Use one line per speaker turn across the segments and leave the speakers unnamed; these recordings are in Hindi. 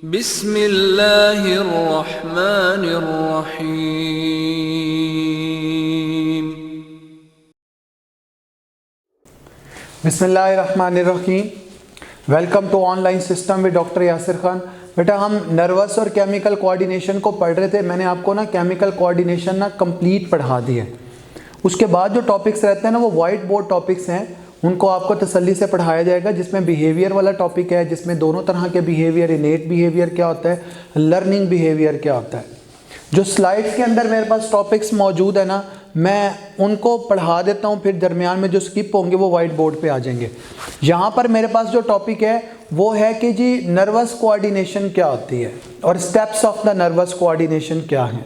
बिस्मिल्लाहिर्रहमानिर्रहीम।
बिस्मिल्लाहिर्रहमानिर्रहीम। Welcome to online system with doctor Yasir Khan. बेटा हम नर्वस और केमिकल कोऑर्डिनेशन को पढ़ रहे थे। मैंने आपको ना केमिकल कोऑर्डिनेशन ना कंप्लीट पढ़ा दी है। उसके बाद जो टॉपिक्स रहते हैं ना वो वाइट बोर्ड टॉपिक्स हैं, उनको आपको तसल्ली से पढ़ाया जाएगा, जिसमें बिहेवियर वाला टॉपिक है, जिसमें दोनों तरह के बिहेवियर, इनेट बिहेवियर क्या होता है, लर्निंग बिहेवियर क्या होता है। जो स्लाइड्स के अंदर मेरे पास टॉपिक्स मौजूद है ना, मैं उनको पढ़ा देता हूँ, फिर दरमियान में जो स्किप होंगे वो वाइट बोर्ड पे आ जाएंगे। यहाँ पर मेरे पास जो टॉपिक है वो है कि जी नर्वस कोऑर्डिनेशन क्या होती है और steps of the nervous coordination क्या है।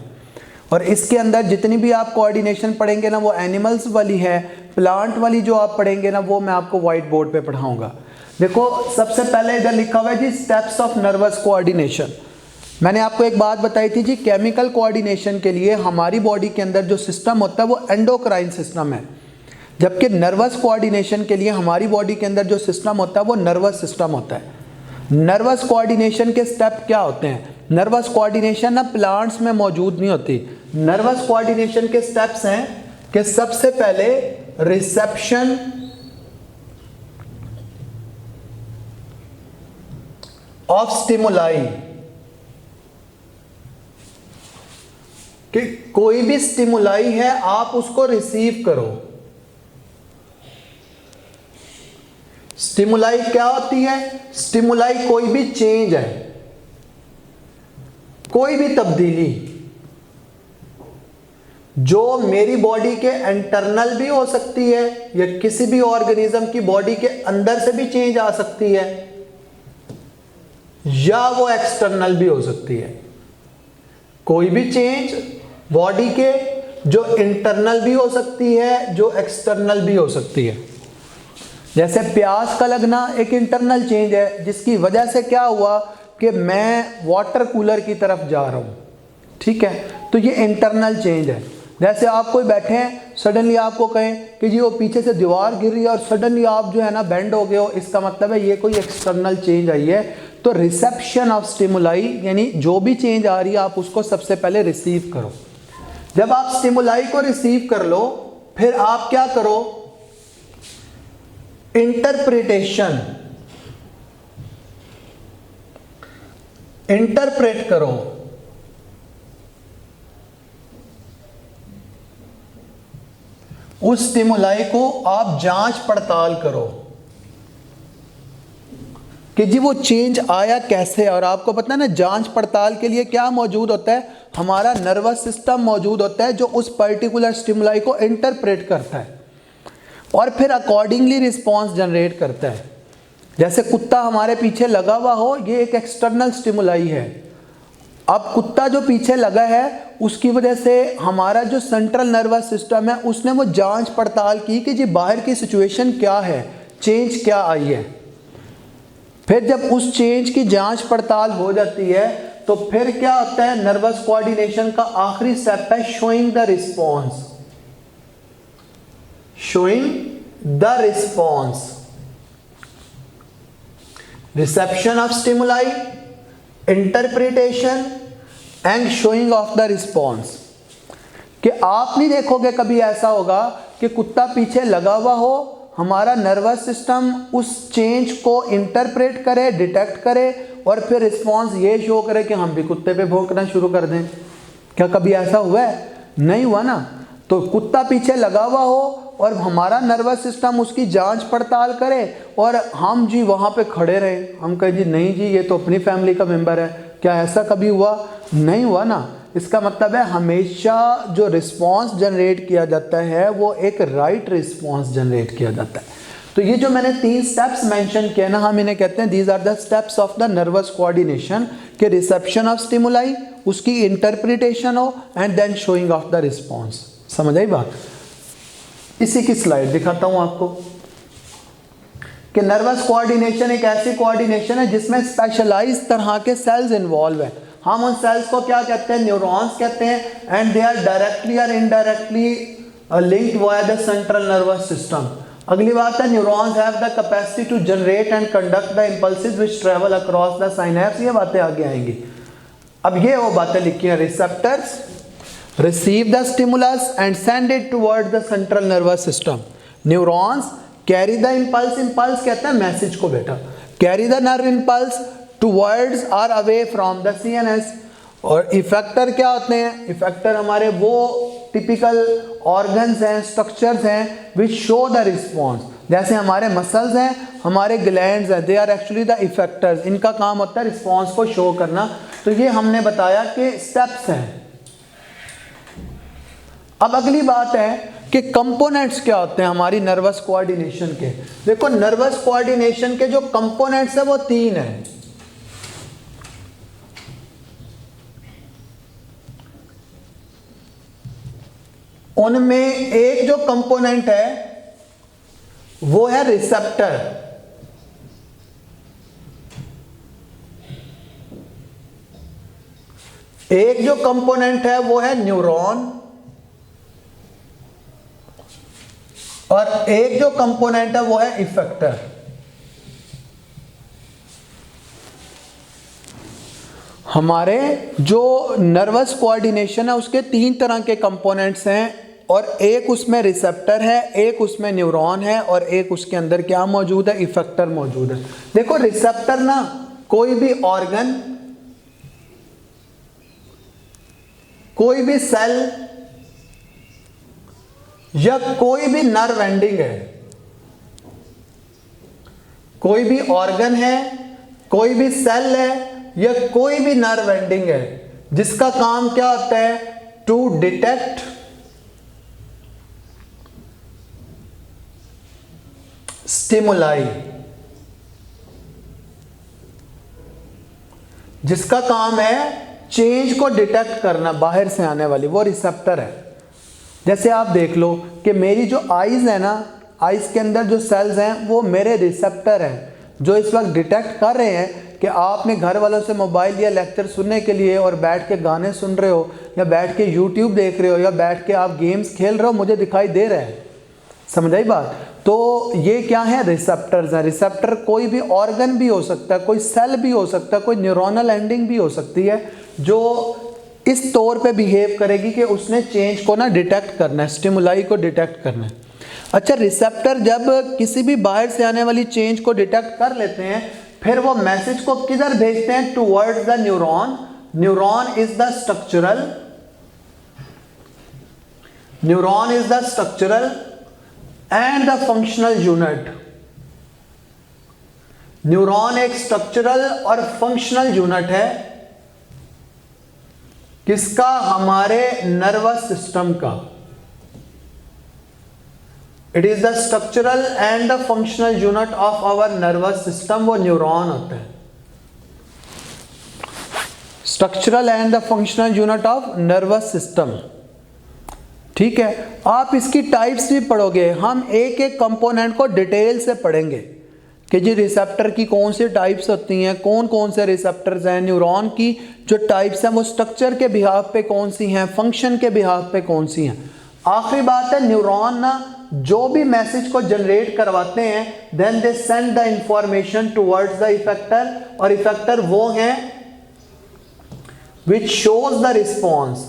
और इसके अंदर जितनी भी आप कोऑर्डिनेशन पढ़ेंगे ना वो एनिमल्स वाली है, प्लांट वाली जो आप पढ़ेंगे ना वो मैं आपको वाइट बोर्ड पे पढ़ाऊंगा। देखो सबसे पहले इधर लिखा हुआ है जी स्टेप्स ऑफ नर्वस कोऑर्डिनेशन। मैंने आपको एक बात बताई थी जी, केमिकल कोऑर्डिनेशन के लिए हमारी बॉडी के अंदर जो सिस्टम होता है वो एंडोक्राइन सिस्टम है, जबकि नर्वस कोऑर्डिनेशन के लिए हमारी बॉडी के अंदर जो सिस्टम होता है वो नर्वस सिस्टम होता है। नर्वस कोऑर्डिनेशन के स्टेप क्या होते हैं? नर्वस कोऑर्डिनेशन ना प्लांट्स में मौजूद नहीं होती। नर्वस कोऑर्डिनेशन के स्टेप्स हैं कि सबसे पहले रिसेप्शन ऑफ स्टिमुलाई, कि कोई भी स्टिमुलाई है आप उसको रिसीव करो। स्टिमुलाई क्या होती है? स्टिमुलाई कोई भी चेंज है, कोई भी तब्दीली जो मेरी बॉडी के इंटरनल भी हो सकती है या किसी भी ऑर्गेनिज्म की बॉडी के अंदर से भी चेंज आ सकती है, या वो एक्सटर्नल भी हो सकती है। कोई भी चेंज बॉडी के जो इंटरनल भी हो सकती है, जो एक्सटर्नल भी हो सकती है। जैसे प्यास का लगना एक इंटरनल चेंज है, जिसकी वजह से क्या हुआ कि मैं वाटर कूलर की तरफ जा रहा हूँ, ठीक है, तो ये इंटरनल चेंज है। जैसे आप कोई बैठे हैं, सडनली आपको कहें कि जी वो पीछे से दीवार गिर रही है और सडनली आप जो है ना बेंड हो गए हो, इसका मतलब है ये कोई एक्सटर्नल चेंज आई है। तो रिसेप्शन ऑफ स्टिमुलाई यानी जो भी चेंज आ रही है आप उसको सबसे पहले रिसीव करो। जब आप स्टिमुलाई को रिसीव कर लो फिर आप क्या करो? इंटरप्रिटेशन, इंटरप्रेट करो। उस स्टिमुलाई को आप जांच पड़ताल करो कि जी वो चेंज आया कैसे। और आपको पता है ना जांच पड़ताल के लिए क्या मौजूद होता है? हमारा नर्वस सिस्टम मौजूद होता है जो उस पर्टिकुलर स्टिमुलाई को इंटरप्रेट करता है और फिर अकॉर्डिंगली रिस्पॉन्स जनरेट करता है। जैसे कुत्ता हमारे पीछे लगा हुआ हो, ये एक एक्सटर्नल स्टिमुलाई है। अब कुत्ता जो पीछे लगा है उसकी वजह से हमारा जो सेंट्रल नर्वस सिस्टम है उसने वो जांच पड़ताल की कि जी बाहर की सिचुएशन क्या है, चेंज क्या आई है। फिर जब उस चेंज की जांच पड़ताल हो जाती है तो फिर क्या होता है? नर्वस कोऑर्डिनेशन का आखिरी स्टेप है showing the response. Showing the response, reception of stimuli, interpretation and showing of the response. कि आप नहीं देखोगे कभी ऐसा होगा कि कुत्ता पीछे लगा हुआ हो, हमारा नर्वस सिस्टम उस चेंज को इंटरप्रेट करे, डिटेक्ट करे और फिर रिस्पॉन्स ये शो करे कि हम भी कुत्ते पे भौंकना शुरू कर दें। क्या कभी ऐसा हुआ है? नहीं हुआ ना। तो कुत्ता पीछे लगा हुआ हो और हमारा नर्वस सिस्टम उसकी जांच पड़ताल करे और हम जी वहाँ पे खड़े रहे, हम कहें जी नहीं जी ये तो अपनी फैमिली का मेंबर है। क्या ऐसा कभी हुआ? नहीं हुआ ना। इसका मतलब है हमेशा जो रिस्पॉन्स जनरेट किया जाता है वो एक राइट रिस्पॉन्स जनरेट किया जाता है। तो ये जो मैंने 3 स्टेप्स मेंशन किए ना, हम इन्हें कहते हैं these are the steps of the nervous coordination. के रिसेप्शन ऑफ स्टिमुलाई, उसकी इंटरप्रिटेशन हो and then showing of the response. समझ आई बात? इसी की स्लाइड दिखाता हूं आपको कि नर्वस कोऑर्डिनेशन एक ऐसी कोऑर्डिनेशन है जिसमें स्पेशलाइज्ड तरह के सेल्स इन्वॉल्व है। हम उन सेल्स को क्या कहते हैं? न्यूरॉन्स कहते हैं। एंड दे आर डायरेक्टली और indirectly linked via the central nervous system. अगली बात है neurons have the capacity to generate and conduct the impulses which travel across the synapse, ये बातें आगे आएंगी। अब ये वो बातें लिखी हैं, receptors receive the stimulus and send it towards the central nervous system. Neurons carry the impulse, impulse कहते हैं मैसेज को बेटा, carry the nerve impulse towards or away from the CNS। और इफेक्टर क्या होते हैं? इफेक्टर हमारे वो टिपिकल ऑर्गन्स हैं, स्ट्रक्चर्स हैं विच शो द रिस्पॉन्स। जैसे हमारे मसल्स हैं, हमारे ग्लैंड्स हैं, they are actually the effectors. इनका काम होता है रिस्पॉन्स को शो करना। तो ये हमने बताया कि स्टेप्स हैं। अब अगली बात है कि कंपोनेंट्स क्या होते हैं हमारी नर्वस कोऑर्डिनेशन के। देखो नर्वस कोऑर्डिनेशन के जो कंपोनेंट्स है वो 3 हैं। उनमें एक जो कंपोनेंट है वो है रिसेप्टर, एक जो कंपोनेंट है वो है न्यूरॉन, और एक जो कंपोनेंट है वो है इफेक्टर। हमारे जो नर्वस कोऑर्डिनेशन है उसके 3 तरह के कंपोनेंट्स हैं, और एक उसमें रिसेप्टर है, एक उसमें न्यूरॉन है, और एक उसके अंदर क्या मौजूद है? इफेक्टर मौजूद है। देखो रिसेप्टर ना कोई भी ऑर्गन, कोई भी सेल या कोई भी नर्व एंडिंग है, कोई भी ऑर्गन है, कोई भी सेल है या कोई भी नर्व एंडिंग है जिसका काम क्या होता है? टू डिटेक्ट स्टिमुलाई, जिसका काम है चेंज को डिटेक्ट करना बाहर से आने वाली, वो रिसेप्टर है। जैसे आप देख लो कि मेरी जो आईज है ना, आईज के अंदर जो सेल्स हैं वो मेरे रिसेप्टर हैं, जो इस वक्त डिटेक्ट कर रहे हैं कि आपने घर वालों से मोबाइल या लेक्चर सुनने के लिए और बैठ के गाने सुन रहे हो, या बैठ के यूट्यूब देख रहे हो, या बैठ के आप गेम्स खेल रहे हो, मुझे दिखाई दे रहा है। समझ आई बात? तो ये क्या है? रिसेप्टर्स हैं। रिसेप्टर कोई भी ऑर्गन भी हो सकता है, कोई सेल भी हो सकता है, कोई न्यूरोनल एंडिंग भी हो सकती है, जो इस तौर पे बिहेव करेगी कि उसने चेंज को ना डिटेक्ट करना है, स्टिमुलाई को डिटेक्ट करना है। अच्छा, रिसेप्टर जब किसी भी बाहर से आने वाली चेंज को डिटेक्ट कर लेते हैं, फिर वो मैसेज को किधर भेजते हैं? Towards the neuron. Neuron is the structural, neuron is the structural and the functional unit. Neuron एक स्ट्रक्चरल और फंक्शनल यूनिट है किसका? हमारे नर्वस सिस्टम का। It is the structural and the functional unit of our nervous system, वो न्यूरॉन होता है। Structural and the functional unit of nervous system, ठीक है। आप इसकी टाइप्स भी पढ़ोगे, हम एक एक कंपोनेंट को डिटेल से पढ़ेंगे कि जी रिसेप्टर की कौन सी टाइप्स होती हैं, कौन कौन से रिसेप्टर्स हैं, न्यूरॉन की जो टाइप्स हैं वो स्ट्रक्चर के बिहाफ पे कौन सी हैं, फंक्शन के बिहाफ पे कौन सी हैं। आखिरी बात है, न्यूरॉन ना जो भी मैसेज को जनरेट करवाते हैं, then they send the information towards the effector, और इफेक्टर वो हैं विच शोज द रिस्पॉन्स,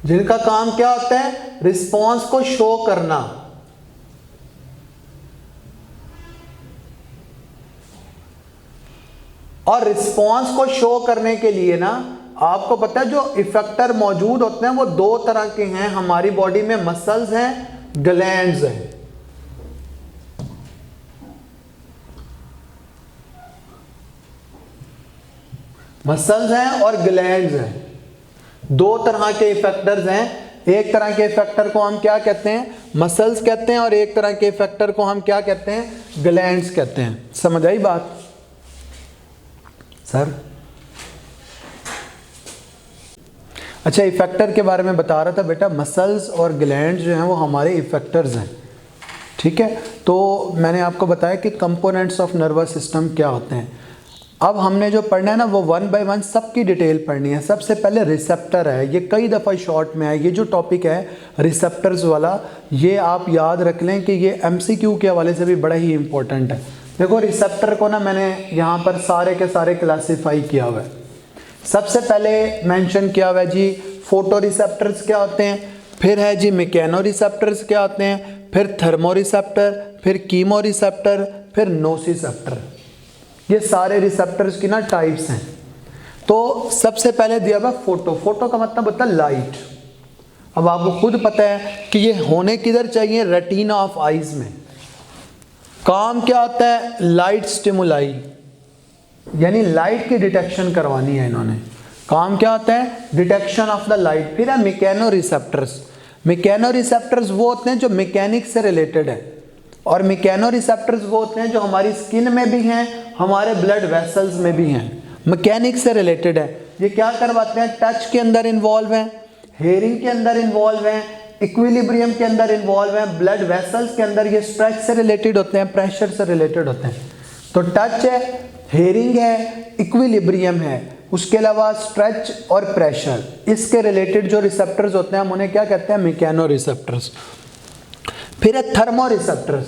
जिनका काम क्या होता है? रिस्पॉन्स को शो करना। और रिस्पॉन्स को शो करने के लिए ना आपको पता है जो इफेक्टर मौजूद होते हैं वो 2 तरह के हैं हमारी बॉडी में, मसल्स हैं, ग्लैंड्स हैं। मसल्स हैं और ग्लैंड्स हैं, 2 तरह के इफेक्टर्स हैं। एक तरह के इफेक्टर को हम क्या कहते हैं? मसल्स कहते हैं, और एक तरह के इफेक्टर को हम क्या कहते हैं? ग्लैंड्स कहते हैं। समझ आई बात सर? अच्छा, इफेक्टर के बारे में बता रहा था बेटा, मसल्स और ग्लैंड्स जो हैं वो हमारे इफेक्टर्स हैं, ठीक है। तो मैंने आपको बताया कि कंपोनेंट्स ऑफ नर्वस सिस्टम क्या होते हैं। अब हमने जो पढ़ना है ना वो वन बाय वन सबकी डिटेल पढ़नी है। सबसे पहले रिसेप्टर है, ये कई दफ़ा शॉर्ट में है। ये जो टॉपिक है रिसेप्टर्स वाला, ये आप याद रख लें कि ये MCQ के हवाले से भी बड़ा ही इंपॉर्टेंट है। देखो रिसेप्टर को ना मैंने यहाँ पर सारे के सारे क्लासीफाई किया हुआ है। सबसे पहले मेंशन किया हुआ है जी फोटो रिसेप्टर्स क्या होते हैं, फिर है जी मैकेनो रिसेप्टर्स क्या होते हैं, फिर थर्मो रिसेप्टर, फिर कीमो रिसेप्टर, फिर नोसिसेप्टर। ये सारे रिसेप्टर्स की ना टाइप्स हैं। तो सबसे पहले दिया हुआ फोटो। फोटो का मतलब होता है लाइट। अब आपको खुद पता है कि ये होने किधर चाहिए, रेटिना ऑफ आइज में। काम क्या होता है, लाइट स्टिमुलाई, यानी लाइट की डिटेक्शन करवानी है इन्होंने। काम क्या होता है, डिटेक्शन ऑफ द लाइट। फिर है मैकेनो रिसेप्टर्स। मैकेनो रिसेप्टर्स वो होते हैं जो मैकेनिक से रिलेटेड है, और मैकेनो रिसेप्टर्स वो होते हैं जो हमारी स्किन में भी हैं, हमारे ब्लड वेसल्स में भी हैं, मैकेनिक से रिलेटेड है। ये क्या करवाते हैं, टच के अंदर इन्वॉल्व हैं, हेयरिंग के अंदर इन्वॉल्व हैं, इक्विलिब्रियम के अंदर इन्वॉल्व हैं, ब्लड वेसल्स के अंदर ये स्ट्रेच से रिलेटेड होते हैं, प्रेशर से रिलेटेड होते हैं। तो टच है, हेयरिंग है, इक्विलिब्रियम है, उसके अलावा स्ट्रेच और प्रेशर, इसके रिलेटेड जो रिसेप्टर्स होते हैं हम उन्हें क्या कहते हैं, मैकेनो रिसेप्टर्स। फिर है थर्मो रिसेप्टर्स।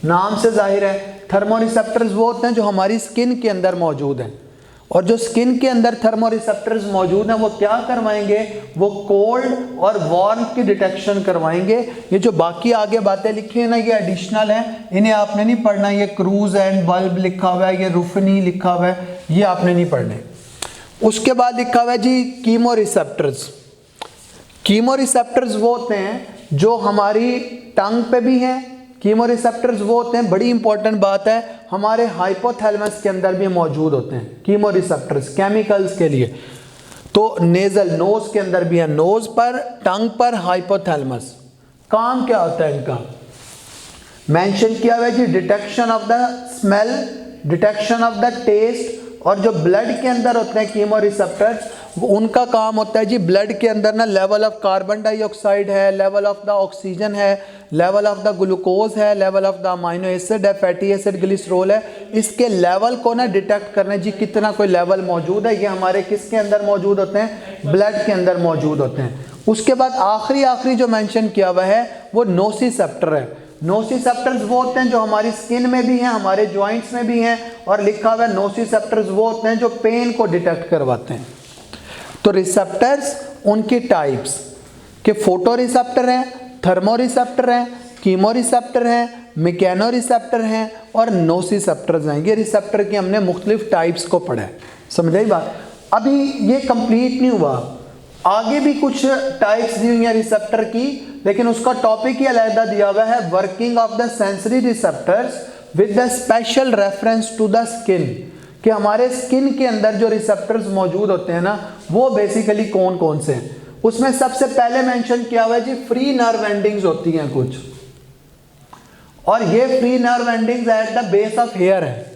नाम से जाहिर है थर्मो रिसेप्टर्स वो होते हैं जो हमारी स्किन के अंदर मौजूद हैं, और जो स्किन के अंदर थर्मो रिसेप्टर्स मौजूद हैं वो क्या करवाएंगे, वो कोल्ड और वार्म की डिटेक्शन करवाएंगे। ये जो बाकी आगे बातें लिखी है ना ये एडिशनल हैं, इन्हें आपने नहीं पढ़ना। ये क्रूज एंड बल्ब लिखा हुआ है, ये रुफनी लिखा हुआ है, ये आपने नहीं पढ़ने। उसके बाद लिखा हुआ है जी कीमो रिसेप्टर्स। कीमो रिसेप्टर्स वो होते हैं जो हमारी टंग पे भी हैं। कीमो रिसेप्टर्स वो होते हैं, बड़ी इंपॉर्टेंट बात है, हमारे हाइपोथैलेमस के अंदर भी मौजूद होते हैं कीमो रिसेप्टर्स केमिकल्स के लिए। तो नेजल, नोज के अंदर भी है, नोज पर, टंग पर, हाइपोथैलेमस। काम क्या होता है इनका, मेंशन किया हुआ है जी detection of the smell, detection of the taste. और जो ब्लड के अंदर होते हैं कीमो रिसेप्टर्स, उनका काम होता है जी ब्लड के अंदर ना लेवल ऑफ कार्बन डाइऑक्साइड है, लेवल ऑफ द ऑक्सीजन है, लेवल ऑफ द ग्लूकोज है, level of the amino acid है, फैटी एसिड, ग्लिसरॉल है, इसके लेवल को ना डिटेक्ट करना जी कितना कोई लेवल मौजूद है। ये हमारे किसके अंदर मौजूद होते हैं, ब्लड के अंदर मौजूद होते हैं। उसके बाद आखिरी जो मेंशन किया हुआ है वो नोसिसेप्टर है। नोसिसेप्टर्स वो होते हैं जो हमारी स्किन में भी हैं, हमारे जॉइंट्स में भी हैं, और लिखा हुआ है नोसिसेप्टर्स वो होते हैं जो पेन को डिटेक्ट करवाते हैं। तो रिसेप्टर्स उनकी टाइप्स के फोटो रिसेप्टर हैं, थर्मो रिसेप्टर हैं, कीमो रिसेप्टर हैं, मैकेनो रिसेप्टर हैं और नोसिसेप्टर्स हैं। ये रिसेप्टर की हमने मुख्तलिफ टाइप्स को पढ़ा है, समझाई बात। अभी ये कंप्लीट नहीं हुआ, आगे भी कुछ टाइप्स दी हुई हैं रिसेप्टर की, लेकिन उसका टॉपिक ही अलग दिया हुआ है, working of the sensory receptors with the special reference to the skin, कि हमारे स्किन के अंदर जो रिसेप्टर्स मौजूद होते हैं ना वो बेसिकली कौन कौन से हैं। उसमें सबसे पहले मेंशन किया हुआ है जी फ्री नर्व एंडिंग्स होती हैं कुछ, और ये free nerve endings at the base of hair है,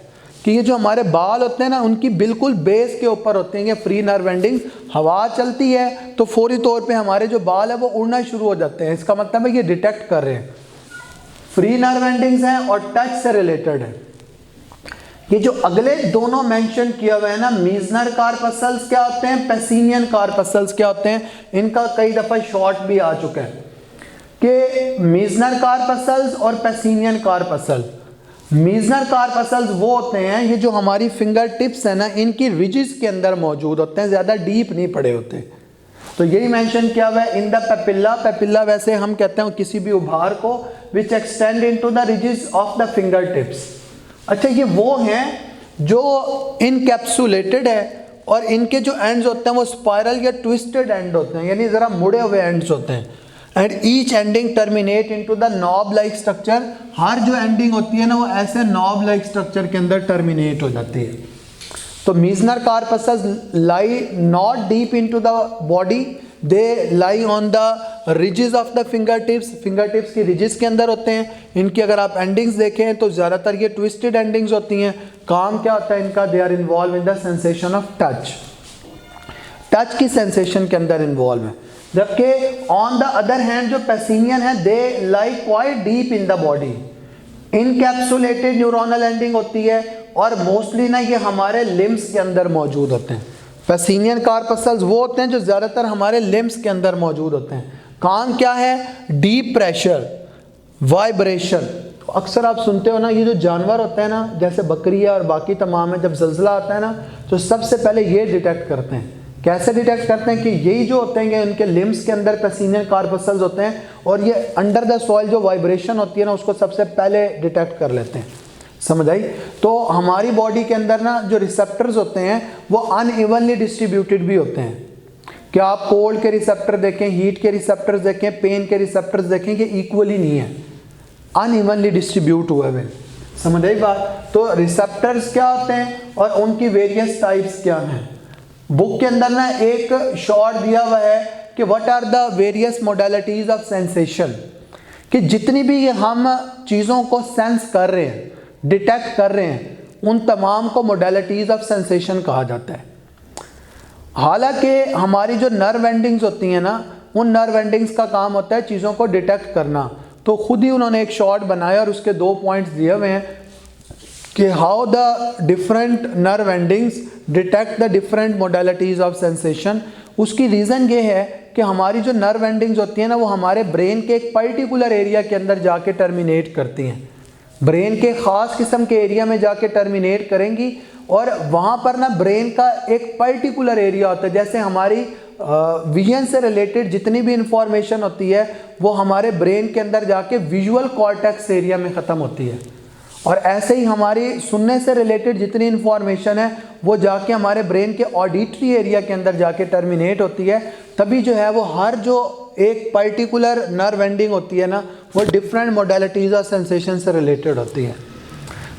कि ये जो हमारे बाल होते हैं ना उनकी बिल्कुल बेस के ऊपर होते हैं ये फ्री नर्व एंडिंग्स। हवा चलती है तो फौरी तौर पे हमारे जो बाल है वो उड़ना शुरू हो जाते हैं, इसका मतलब है ये डिटेक्ट कर रहे हैं। फ्री नर्व एंडिंग्स हैं और टच से रिलेटेड है। ये जो अगले दोनों मेंशन किया हुआ है ना, मीजनर कार्पसल्स क्या होते हैं, पेसिनियन कार्पसल्स क्या होते हैं, इनका कई दफा शॉर्ट भी आ चुका है कि मीजनर कार्पसल्स और पेसिनियन कार्पसल। मीजनर कार्पसल्स वो होते हैं ये जो हमारी फिंगर टिप्स है ना इनकी रिजिस के अंदर मौजूद होते हैं, ज्यादा डीप नहीं पड़े होते। तो यही मेंशन किया हुआ है इन द पेपिल्ला। पेपिल्ला वैसे हम कहते हैं किसी भी उभार को which extend into the रिजिस of the finger tips. अच्छा, ये वो हैं जो इनकैप्सुलेटेड है और इनके जो एंड्स होते हैं वो स्पाइरल या ट्विस्टेड एंड होते हैं, यानी ज़रा मुड़े हुए एंड्स होते हैं। And each ending terminate into the knob like structure. हर जो एंडिंग होती है ना वो ऐसे नॉब लाइक स्ट्रक्चर के अंदर टर्मिनेट हो जाती है। तो Meissner corpuscles lie not deep into the body, they lie on the रिजिस of the finger tips की रिजिस के अंदर होते हैं। इनकी अगर आप एंडिंग्स देखें तो ज़्यादातर ये ट्विस्टेड एंडिंग्स होती हैं। काम क्या होता है इनका, they are involve in the sensation of touch, touch की सेंसेशन के अंदर इन्वॉल्व है। जबकि ऑन द अदर हैंड जो पेसिनियन है they lie quite deep in the body. Encapsulated neuronal ending होती है और मोस्टली ना ये हमारे लिम्स के अंदर मौजूद होते हैं। पैसिनियन कार्पस्कल्स वो होते हैं जो ज़्यादातर हमारे लिम्स के अंदर मौजूद होते हैं। काम क्या है? Deep pressure, vibration. अक्सर आप सुनते हो ना, ये जो जानवर होते हैं ना, जैसे बकरियाँ और बाकी तमाम है, जब ज़ल्ज़ला आता है ना तो सबसे पहले ये डिटेक्ट करते हैं। कैसे डिटेक्ट करते हैं कि यही जो होते हैं उनके लिम्स के अंदर पैसिनियन कार्पस्कल्स होते हैं और ये अंडर द सॉइल जो वाइब्रेशन होती है ना उसको सबसे पहले डिटेक्ट कर लेते हैं। समझ आई? तो हमारी बॉडी के अंदर ना जो रिसेप्टर्स होते हैं वो अनइवनली डिस्ट्रीब्यूटेड भी होते हैं। क्या आप कोल्ड के रिसेप्टर देखें, हीट के रिसेप्टर्स देखें, पेन के रिसेप्टर्स देखें कि इक्वली नहीं है, अनइवनली डिस्ट्रीब्यूट हुए हैं। समझ आई बात? तो रिसेप्टर्स क्या होते हैं और उनकी वेरियस टाइप्स क्या हैं। बुक के अंदर ना एक शॉर्ट दिया हुआ है कि what are the various modalities of sensation, कि जितनी भी हम चीज़ों को सेंस कर रहे हैं, डिटेक्ट कर रहे हैं, उन तमाम को मोडालिटीज ऑफ सेंसेशन कहा जाता है। हालांकि हमारी जो नर्व एंडिंग्स होती हैं ना, उन नर्व एंडिंग्स का काम होता है चीज़ों को डिटेक्ट करना। तो खुद ही उन्होंने एक शॉर्ट बनाया और उसके 2 पॉइंट्स दिए हुए हैं कि how the different nerve endings detect the different modalities of sensation. उसकी रीज़न ये है कि हमारी जो नर्व एंडिंग्स होती हैं ना वो हमारे ब्रेन के एक पर्टिकुलर एरिया के अंदर जाके टर्मिनेट करती हैं, ब्रेन के ख़ास किस्म के एरिया में जाके टर्मिनेट करेंगी और वहाँ पर ना ब्रेन का एक पर्टिकुलर एरिया होता है। जैसे हमारी विजन से रिलेटेड जितनी भी इंफॉर्मेशन होती है वो हमारे ब्रेन के अंदर जाके विजुअल कॉर्टेक्स एरिया में ख़त्म होती है, और ऐसे ही हमारी सुनने से रिलेटेड जितनी इंफॉर्मेशन है वो जाके हमारे ब्रेन के ऑडिटरी एरिया के अंदर जाके टर्मिनेट होती है। तभी जो है वो हर जो एक पर्टिकुलर नर्व एंडिंग होती है ना वो डिफरेंट मोडालिटीज और सेंसेशन से रिलेटेड होती है।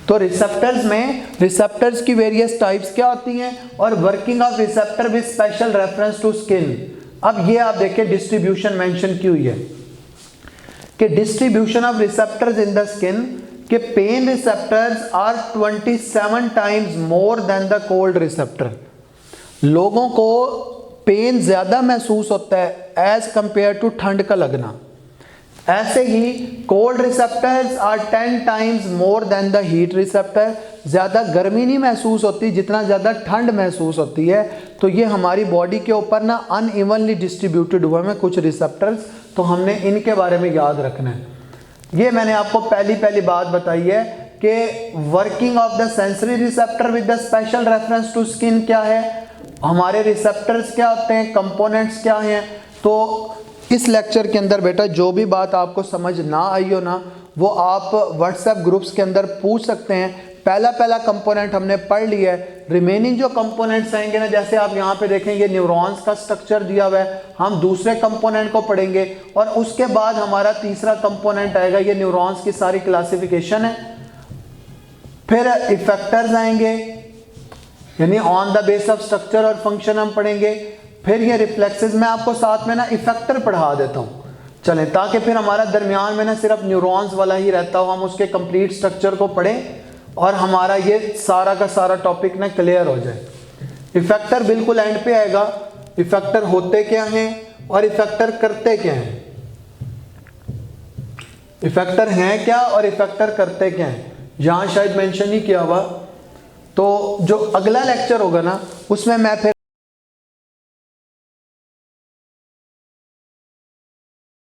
तो रिसेप्टर्स में रिसेप्टर्स की वेरियस टाइप्स क्या होती हैं और working of receptor with special reference to skin. अब ये आप देखिए डिस्ट्रीब्यूशन मेंशन की हुई है कि distribution of receptors in the skin कि pain receptors are 27 times more than the cold receptor. लोगों को पेन ज़्यादा महसूस होता है एज कंपेयर टू ठंड का लगना। ऐसे ही cold receptors are 10 times more than the heat receptor. ज़्यादा गर्मी नहीं महसूस होती जितना ज़्यादा ठंड महसूस होती है। तो ये हमारी बॉडी के ऊपर ना अनइवनली डिस्ट्रीब्यूटेड हुए हैं कुछ रिसेप्टर्स, तो हमने इनके बारे में याद रखना है। ये मैंने आपको पहली बात बताई है कि working of the sensory receptor with the special reference to skin क्या है, हमारे रिसेप्टर्स क्या होते हैं, कंपोनेंट्स क्या हैं। तो इस लेक्चर के अंदर बेटा जो भी बात आपको समझ ना आई हो ना वो आप व्हाट्सएप ग्रुप्स के अंदर पूछ सकते हैं। पहला कंपोनेंट हमने पढ़ लिया है, रिमेनिंग जो कंपोनेंट्स आएंगे ना, जैसे आप यहाँ पे देखेंगे न्यूरॉन्स का स्ट्रक्चर दिया हुआ है, हम दूसरे कंपोनेंट को पढ़ेंगे और उसके बाद हमारा तीसरा कंपोनेंट आएगा। ये न्यूरॉन्स की सारी क्लासिफिकेशन है। फिर इफेक्टर्स आएंगे, यानी on the base of structure और फंक्शन हम पढ़ेंगे। फिर ये रिफ्लेक्सेस, मैं आपको साथ में ना इफेक्टर पढ़ा देता हूँ, चलें, ताकि फिर हमारा दरमियान में ना सिर्फ न्यूरॉन्स वाला ही रहता हो, हम उसके कंप्लीट स्ट्रक्चर को पढ़ें और हमारा ये सारा का सारा टॉपिक ना क्लियर हो जाए। इफेक्टर बिल्कुल एंड पे आएगा। इफेक्टर होते क्या हैं और इफेक्टर करते क्या हैं, इफेक्टर हैं क्या और इफेक्टर करते क्या हैं, यहाँ शायद मेंशन ही किया हुआ। तो जो अगला लेक्चर होगा ना उसमें मैं फिर